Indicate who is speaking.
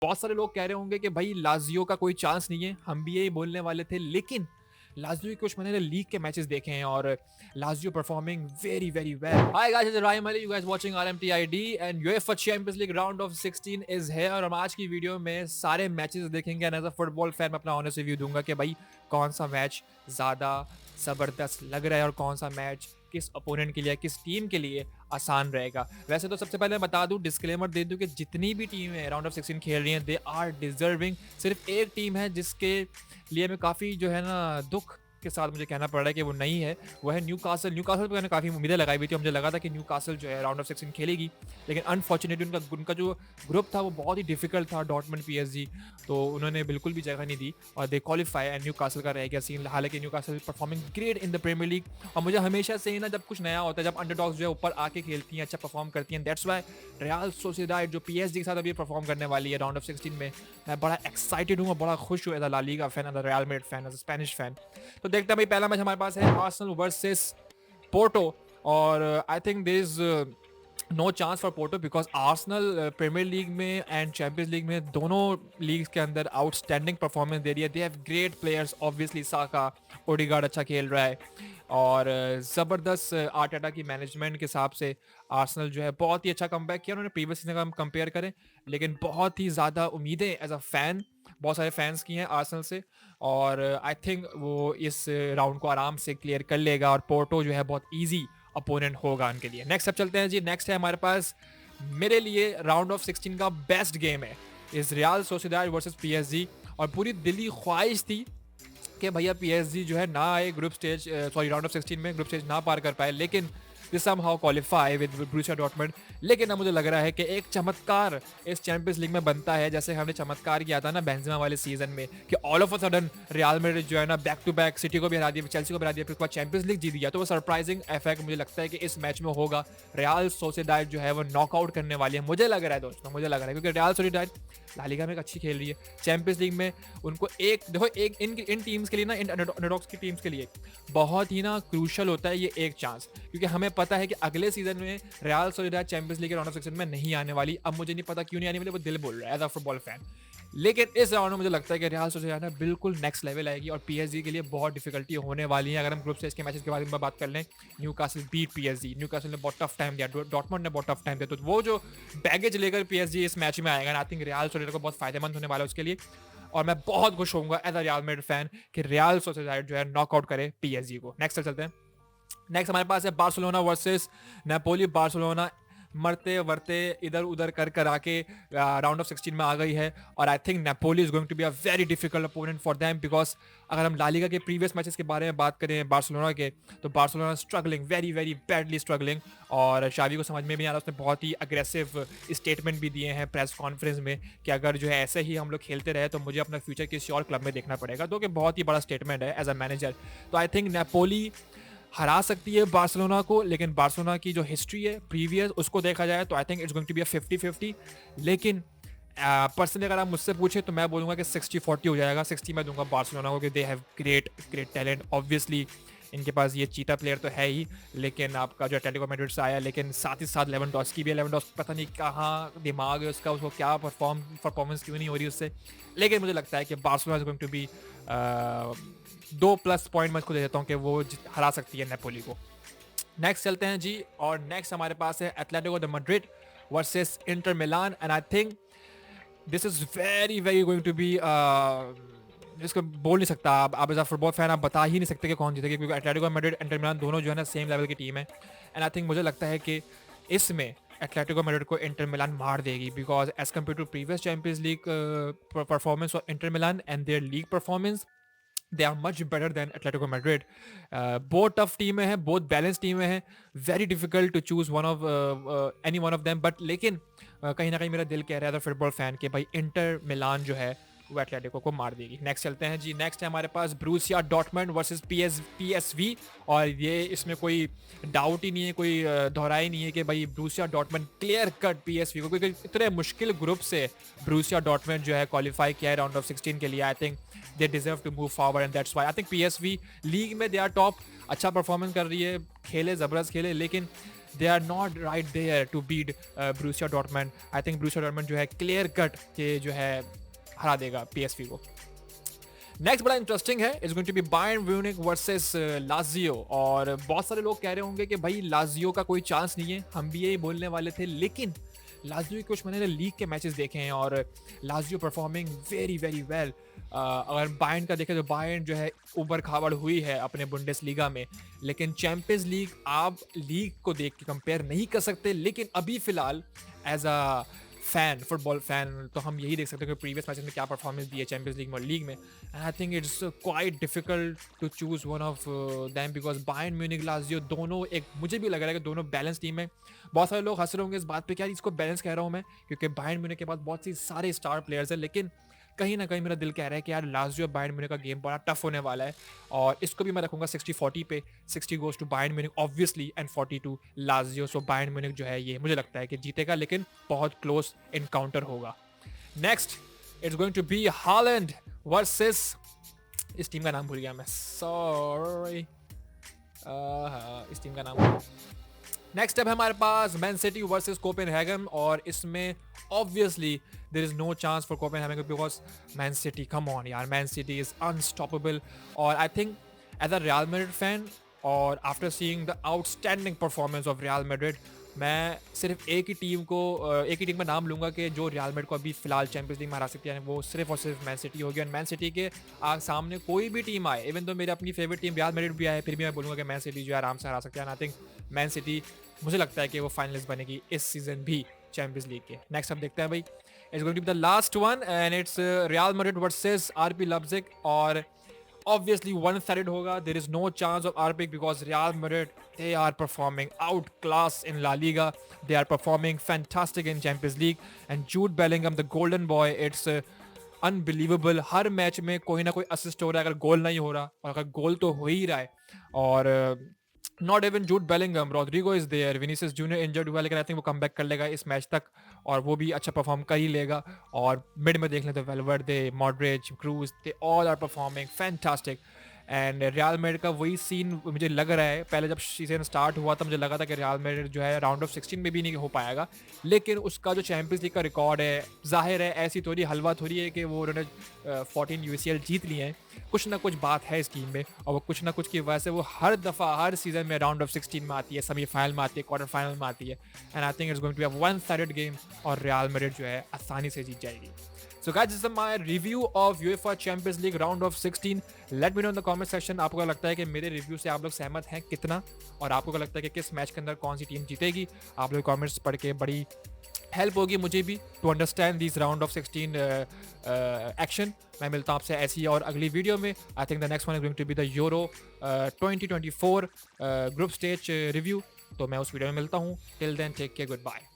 Speaker 1: बहुत सारे लोग कह रहे होंगे कि भाई लाज़ियो का कोई चांस नहीं है, हम भी यही बोलने वाले थे, लेकिन लाज़ियो के कुछ मैंने लीग के मैचेस देखे हैं और Lazio performing very very well. Hi guys, it's Raim Ali, you guys watching RMTID and UEFA champions league round of 16 is here. और हम आज की वीडियो में सारे मैचेस देखेंगे and as a football fan मैं अपना ऑनेस्ट रिव्यू दूंगा कि भाई कौन सा मैच ज़्यादा ज़बरदस्त लग रहा है और कौन सा मैच किस अपोनेंट के लिए, किस टीम के लिए आसान रहेगा। वैसे तो सबसे पहले बता दूं, डिस्क्लेमर दे दूं कि जितनी भी टीमें राउंड ऑफ 16 खेल रही हैं दे आर डिजर्विंग। सिर्फ एक टीम है जिसके लिए मैं काफ़ी जो है ना दुख के साथ मुझे कहना पड़ रहा है कि वो नहीं है, वो है न्यूकासल। न्यूकासल पर मैंने काफ़ी उम्मीदें लगाई हुई थी, मुझे लगा था कि न्यूकासल जो है राउंड ऑफ 16 खेलेगी, लेकिन अनफॉर्चुनेटली उनका जो ग्रुप था वो बहुत ही डिफिकल्ट था, डॉर्टमंड पीएसजी, तो उन्होंने बिल्कुल भी जगह नहीं दी और दे क्वालिफाई एंड न्यूकासल का रह गया सीन। हालांकि Newcastle performing great in the Premier League और मुझे हमेशा से ही ना जब कुछ नया होता है, जब अंडरडॉग्स जो है ऊपर आके खेलती हैं, अच्छा परफॉर्म करती हैं, दैट्स वाई रियल सोसिएदाद जो पीएसजी के साथ अभी परफॉर्म करने वाली है राउंड ऑफ 16 में, मैं बड़ा एक्साइटेड हूँ और बड़ा खुश हूँ as a La Liga fan, as a Real Madrid fan, as a Spanish fan. तो देखते हैं भाई, पहला मैच हमारे पास है आर्सेनल वर्सेस पोर्टो और I think there is no chance for Porto because Arsenal Premier League में एंड चैंपियंस लीग में दोनों लीग्स के अंदर आउटस्टैंडिंग परफॉर्मेंस दे रही है। They have great players, obviously Saka, Odegaard अच्छा खेल रहा है और ज़बरदस्त आर्टेटा की मैनेजमेंट के हिसाब से आर्सेनल जो है बहुत ही अच्छा कमबैक किया उन्होंने प्रीवियस सीजन का हम कंपेयर करें, लेकिन बहुत ही ज़्यादा उम्मीदें एज अ फैन बहुत सारे फैंस की हैं आर्सेनल से और आई थिंक वो इस राउंड को आराम से क्लियर कर लेगा और पोर्टो जो है बहुत ईजी अपोनेंट होगा उनके लिए। नेक्स्ट अब चलते हैं जी, नेक्स्ट है हमारे पास मेरे लिए राउंड ऑफ 16 का बेस्ट गेम है इस रियल सोसिएदाद वर्सेस पीएसजी और पूरी दिली ख्वाहिश थी कि भैया पीएसजी जो है ना आए group stage, sorry round of 16 में ग्रुप स्टेज ना पार कर पाए, लेकिन they somehow qualify with Borussia Dortmund. लेकिन अब मुझे लग रहा है कि एक चमत्कार इस चैंपियंस लीग में बनता है, जैसे हमने चमत्कार किया था ना बेंजेमा वाले सीजन में कि all of a sudden real Madrid जो है ना बैक टू बैक सिटी को भी हरा दिया, चेल्सी को भी हरा दिया, फिर उसके बाद चैंपियंस लीग जीत गया। तो वो सरप्राइजिंग इफेक्ट मुझे लगता है कि इस मैच में होगा। रियल सोसिएदाद जो है वो नॉकआउट करने वाली है, मुझे लग रहा है दोस्तों, मुझे लग रहा है, क्योंकि रियल सोसिएदाद ला लीगा में अच्छी खेल रही है, चैंपियंस लीग में उनको एक देखो, एक इन टीम्स के लिए ना, इन अंडरडॉग्स की टीम्स के लिए बहुत ही ना क्रूशल होता है ये एक चांस, क्योंकि हमें पता है कि अगले सीजन में रियल सोसिएदाद चैंपियंस लीग के राउंड ऑफ 16 में नहीं आने वाली। अब मुझे नहीं पता क्यों नहीं आने वाली, वो दिल बोल रहा है एज अ फुटबॉल फैन, लेकिन इस राउंड में मुझे लगता है कि रियल सोसिएदाद बिल्कुल नेक्स्ट लेवल आएगी और पीएसजी के लिए बहुत डिफिकल्टी होने वाली है। अगर हम ग्रुप स्टेज के मैचेस के बारे में बात कर लें, न्यूकासल बीट पीएसजी, न्यूकासल ने बहुत टफ टाइम दिया, डॉर्टमंड ने बहुत टफ टाइम दिया, तो वो जो बैगेज लेकर पीएसजी इस मैच में आएगा, आई थिंक रियल सोसिएदाद को बहुत फायदेमंद होने वाला है उसके लिए और मैं बहुत खुश होऊंगा as a Real Madrid fan कि रियल सोसिएदाद जो है नॉकआउट करे पीएसजी को। नेक्स्ट चलते हैं, नेक्स्ट हमारे पास है बार्सिलोना वर्सेस नेपोली। बार्सिलोना मरते वरते इधर उधर कर कर आके राउंड ऑफ 16 में आ गई है और I think Napoli is going to be a very difficult opponent for them, because अगर हम ला लीगा के प्रीवियस मैचेस के बारे में बात करें बार्सिलोना के, तो Barcelona struggling, very very badly struggling और शावी को समझ में भी आ रहा है, उसने बहुत ही अग्रेसिव स्टेटमेंट भी दिए हैं प्रेस कॉन्फ्रेंस में कि अगर जो है ऐसे ही हम लोग खेलते रहे तो मुझे अपना फ्यूचर किसी और क्लब में देखना पड़ेगा, तो कि बहुत ही बड़ा स्टेटमेंट है एज अ मैनेजर। तो आई थिंक नेपोली हरा सकती है बार्सिलोना को, लेकिन बार्सिलोना की जो हिस्ट्री है प्रीवियस उसको देखा जाए तो I think it's going to be a 50-50, लेकिन पर्सनली अगर आप मुझसे पूछे तो मैं बोलूँगा कि 60-40 हो जाएगा। 60 मैं दूंगा बार्सिलोना को, कि they have great great talent, obviously इनके पास ये चीटा प्लेयर तो है ही, लेकिन आपका जो एटलेटिको मैड्रिड से आया, लेकिन साथ ही साथ लेवेंडोस्की भी है। लेवेंडोस्की पता नहीं कहाँ दिमाग है उसका, उसको क्या परफॉर्मेंस क्यों नहीं हो रही उससे, लेकिन मुझे लगता है कि Barcelona is going to be 2+ point मैं इसको दे देता हूँ कि वो हरा सकती है नेपोली को। नेक्स्ट चलते हैं जी, और नेक्स्ट हमारे पास है Atletico de Madrid versus Inter Milan and I think this is very very going to be, इसको बोल नहीं सकता, आप एज अ फुटबॉल फैन आप बता ही नहीं सकते कि कौन जीतेगा, क्योंकि एटलेटिको मैड्रिड इंटर मिलान दोनों जो है ना सेम लेवल की टीम है एंड आई थिंक मुझे लगता है कि इसमें एटलेटिको मैड्रिड को इंटर मिलान मार देगी, because as compare to previous Champions League performance of Inter Milan and their league performance, they are much better than Atletico Madrid. बहुत टफ टीमें हैं, बहुत बैलेंस टीमें हैं, very difficult to choose one of any one of them, but लेकिन कहीं ना कहीं मेरा दिल कह रहा था फुटबॉल फैन के भाई इंटर मिलान जो है वो एटलेटिको को मार देगी। नेक्स्ट चलते हैं जी, नेक्स्ट है हमारे पास ब्रूसिया डॉर्टमंड वर्सेस पीएसवी और ये इसमें कोई डाउट ही नहीं है, कोई दोहरा ही नहीं है कि भाई ब्रूसिया डॉर्टमंड क्लियर कट पीएसवी को, क्योंकि इतने मुश्किल ग्रुप से ब्रूसिया डॉर्टमंड जो है क्वालिफाई किया है राउंड ऑफ 16 के लिए। I think they deserve to move forward and that's why I think PSV league में दे आर टॉप, अच्छा परफॉर्मेंस कर रही है, खेले ज़बरदस्त खेले, लेकिन they are not right there to beat Borussia Dortmund. I think Borussia Dortmund जो है क्लियर कट के जो है हरा देगा पीएसवी को। नेक्स्ट बड़ा इंटरेस्टिंग है, is going to be Bayern Munich versus Lazio. और बहुत सारे लोग कह रहे होंगे कि भाई लाजियो का कोई चांस नहीं है, हम भी यही बोलने वाले थे, लेकिन लाजियो के कुछ मैंने लीग के मैचेस देखे हैं और Lazio performing very very well. अगर बायर्न का देखें तो बायर्न जो है ऊपर खाबड़ हुई है अपने बुंडेसलीगा में, लेकिन चैंपियंस लीग आप लीग को देख के कंपेयर नहीं कर सकते। लेकिन अभी फिलहाल as a fan, football fan, तो हम यही देख सकते हैं कि प्रीवियस मैचेस में क्या परफॉर्मेंस दी है चैंपियंस लीग में और लीग में। And I think it's quite difficult to choose one of them because Bayern Munich Lazio दोनों एक, मुझे भी लग रहा है कि दोनों बैलेंस टीम है। बहुत सारे लोग हंस रहे होंगे इस बात पे, क्या इसको बैलेंस कह रहा हूँ मैं, क्योंकि बायर्न म्यूनिख के पास बहुत सी सारे स्टार प्लेयर्स हैं, लेकिन कहीं ना कहीं मेरा दिल कह रहा है कि यार लाजियो बायर्न म्यूनिख का गेम बड़ा टफ होने वाला है और इसको भी मैं रखूंगा 60-40 पे। 60 goes to Bayern Munich obviously and 40 to Lazio. So Bayern Munich जो है ये मुझे लगता है कि जीतेगा, लेकिन बहुत क्लोज इनकाउंटर होगा। Next it's going to be Haaland versus, इस टीम का नाम भूल गया मैं, सॉरी, इस टीम का नाम। नेक्स्ट अब हमारे पास मैन सिटी वर्सेस कोपेनहेगन और इसमें obviously there is no chance for Copenhagen because Man City, come on यार, मैन सिटी इज अनस्टॉपेबल। और I think as a Real Madrid fan और after seeing the outstanding performance of Real Madrid, मैं सिर्फ एक ही team का नाम लूंगा कि जो रियल मैड्रिड को अभी फिलहाल चैंपियंस लीग में हरा सकती है, वो सिर्फ और सिर्फ मैन सिटी होगी। और मैन सिटी के सामने कोई भी टीम आए, इवन तो मेरी अपनी फेवरेट टीम रियल मैड्रिड भी आए, फिर भी मैं बोलूँगा कि मैन सिटी जो है आराम से हरा सकती है। आई थिंक मैन सिटी, मुझे लगता है कि वो फाइनलिस्ट बनेगी इस सीजन भी चैंपियंस लीग के। नेक्स्ट अब देखते हैं भाई, it's going to be the last one and it's Real Madrid versus RB Leipzig. और obviously one-sided होगा, there is no chance of RB because Real Madrid, they are performing outclass in La Liga, they are performing fantastic in Champions League and Jude Bellingham the golden boy, it's unbelievable। Her match में कोई ना कोई assist हो रहा है, अगर गोल नहीं हो रहा, और अगर गोल तो हो ही रहा है। और not even Jude Bellingham, Rodrygo is there, Vinicius Junior injured हुआ, लेकिन आई थिंक वो कम बैक कर लेगा इस मैच तक और वो भी अच्छा परफॉर्म कर ही लेगा। और मिड में देख लें तो Valverde, Modric, Kroos, they all are performing fantastic. And Real Madrid का वही सीन मुझे लग रहा है, पहले जब सीजन स्टार्ट हुआ था मुझे लगा था कि रियल मैड्रिड जो है राउंड ऑफ 16 में भी नहीं हो पाएगा, लेकिन उसका जो चैंपियंस लीग का रिकॉर्ड है, जाहिर है ऐसी थोड़ी हलवा थोड़ी है कि वो उन्होंने 14 यूसीएल जीत लिए हैं, कुछ ना कुछ बात है इस टीम में और वो कुछ ना कुछ की वजह से वो हर दफ़ा हर सीजन में राउंड ऑफ 16 में आती है, सेमीफाइनल में आती है, क्वार्टर फाइनल में आती है। And I think it's going to be a one sided game और रियल मैड्रिड जो है आसानी से जीत जाएगी। So guys, this is my review of UEFA Champions League round of 16. Let me know in the comment section आपको क्या लगता है कि मेरे रिव्यू से आप लोग सहमत हैं कितना, और आपको क्या लगता है कि किस मैच के अंदर कौन सी टीम जीतेगी। आप लोग कमेंट्स पढ़ के बड़ी हेल्प होगी मुझे भी to understand this round of 16 action. मैं मिलता हूँ आपसे ऐसी और अगली वीडियो में। I think the next one is going to be the Euro 2024 group stage review. तो मैं उस वीडियो में मिलता हूँ। Till then take care, good bye.